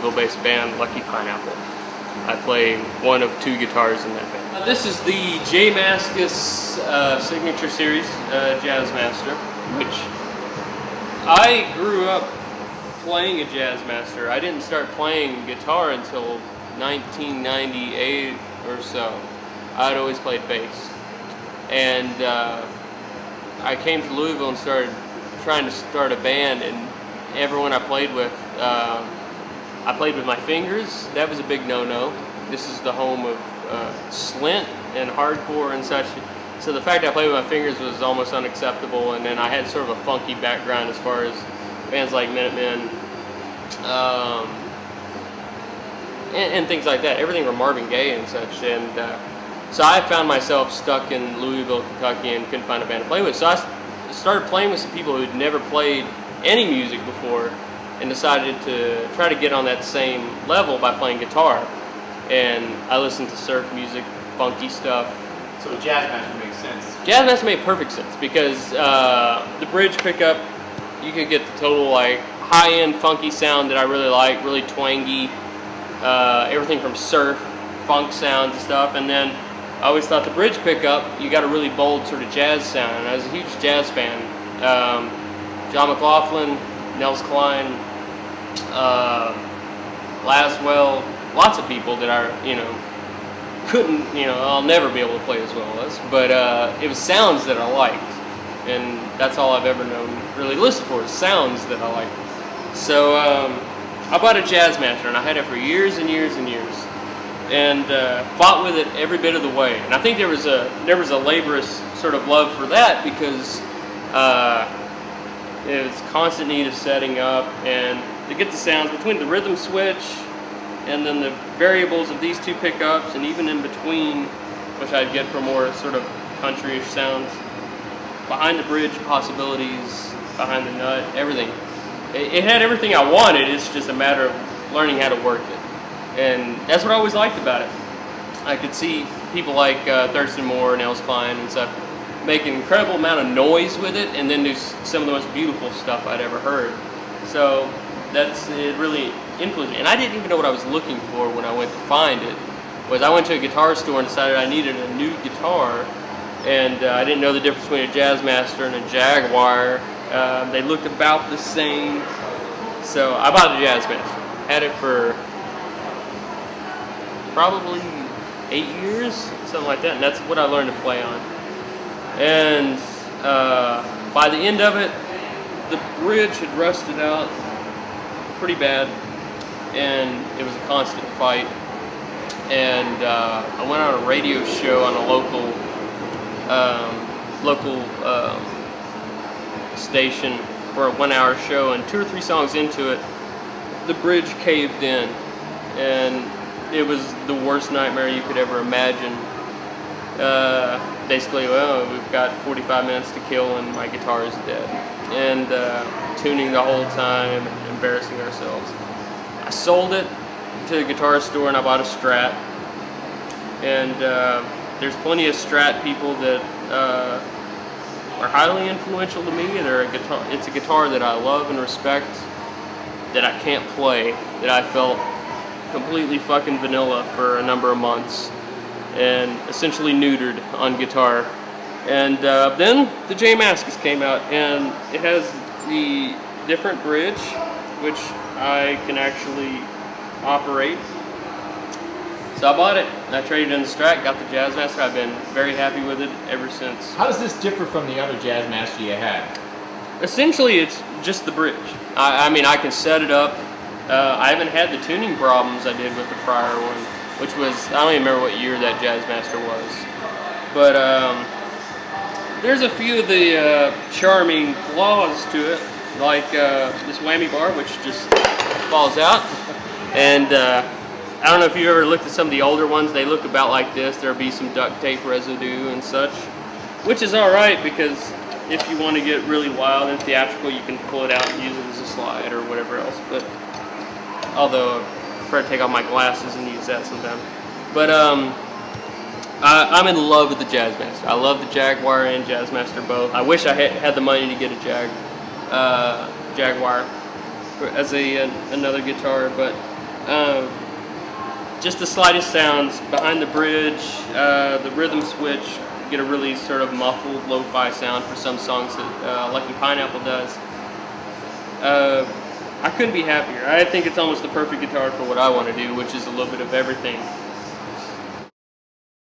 Louisville-based band, Lucky Pineapple. I play one of 2 guitars in that band. This is the J Mascis Signature Series Jazzmaster, which I grew up playing a Jazzmaster. I didn't start playing guitar until 1998 or so. I'd always played bass. And I came to Louisville and started trying to start a band, and everyone I played with, I played with my fingers. That was a big no-no. This is the home of slint and hardcore and such. So the fact that I played with my fingers was almost unacceptable, and then I had sort of a funky background as far as bands like Minutemen and things like that. Everything from Marvin Gaye and such. And so I found myself stuck in Louisville, Kentucky, and couldn't find a band to play with. So I started playing with some people who'd never played any music before, and decided to try to get on that same level by playing guitar. And I listened to surf music, funky stuff. So Jazzmaster makes sense. Jazzmaster made perfect sense because the bridge pickup, you could get the total like high-end funky sound that I really like, really twangy, everything from surf, funk sounds and stuff. And then I always thought the bridge pickup, you got a really bold sort of jazz sound. And I was a huge jazz fan. John McLaughlin, Nels Cline, Laswell, lots of people that are, couldn't, I'll never be able to play as well as, but it was sounds that I liked, and that's all I've ever known really listen for is sounds that I like. So I bought a Jazzmaster, and I had it for years and years and years, and fought with it every bit of the way. And I think there was a laborious sort of love for that because it was constant need of setting up and to get the sounds between the rhythm switch and then the variables of these 2 pickups, and even in between, which I'd get for more sort of country-ish sounds, behind the bridge possibilities, behind the nut, everything. It had everything I wanted. It's just a matter of learning how to work it, and that's what I always liked about it. I could see people like Thurston Moore, Nels Cline, and stuff make an incredible amount of noise with it, and then do some of the most beautiful stuff I'd ever heard. So it really influenced me. And I didn't even know what I was looking for when I went to find it. I went to a guitar store and decided I needed a new guitar, and I didn't know the difference between a Jazzmaster and a Jaguar. They looked about the same. So I bought the Jazzmaster. Had it for probably 8 years, something like that, and that's what I learned to play on. And by the end of it, the bridge had rusted out pretty bad, and it was a constant fight. And I went on a radio show on a local station for a 1-hour show, and 2 or 3 songs into it, the bridge caved in, and it was the worst nightmare you could ever imagine. Basically, well, we've got 45 minutes to kill and my guitar is dead. And tuning the whole time, embarrassing ourselves. I sold it to the guitar store and I bought a Strat. And there's plenty of Strat people that are highly influential to me. It's a guitar that I love and respect, that I can't play, that I felt completely fucking vanilla for a number of months, and essentially neutered on guitar. And then the J Mascis came out, and it has the different bridge, which I can actually operate. So I bought it, and I traded in the Strat, got the Jazzmaster. I've been very happy with it ever since. How does this differ from the other Jazzmaster you had? Essentially, it's just the bridge. I mean, I can set it up. I haven't had the tuning problems I did with the prior one, which was, I don't even remember what year that Jazzmaster was. But there's a few of the charming flaws to it, like this whammy bar, which just falls out. And I don't know if you ever looked at some of the older ones, they look about like this. There'll be some duct tape residue and such, which is alright because if you want to get really wild and theatrical, you can pull it out and use it as a slide or whatever else. But although I prefer to take off my glasses and use that sometimes. But I'm in love with the Jazzmaster. I love the Jaguar and Jazzmaster both. I wish I had the money to get a Jaguar as another guitar, but Just the slightest sounds behind the bridge, the rhythm switch, get a really sort of muffled lo-fi sound for some songs that Lucky Pineapple does. I couldn't be happier. I think it's almost the perfect guitar for what I want to do, which is a little bit of everything.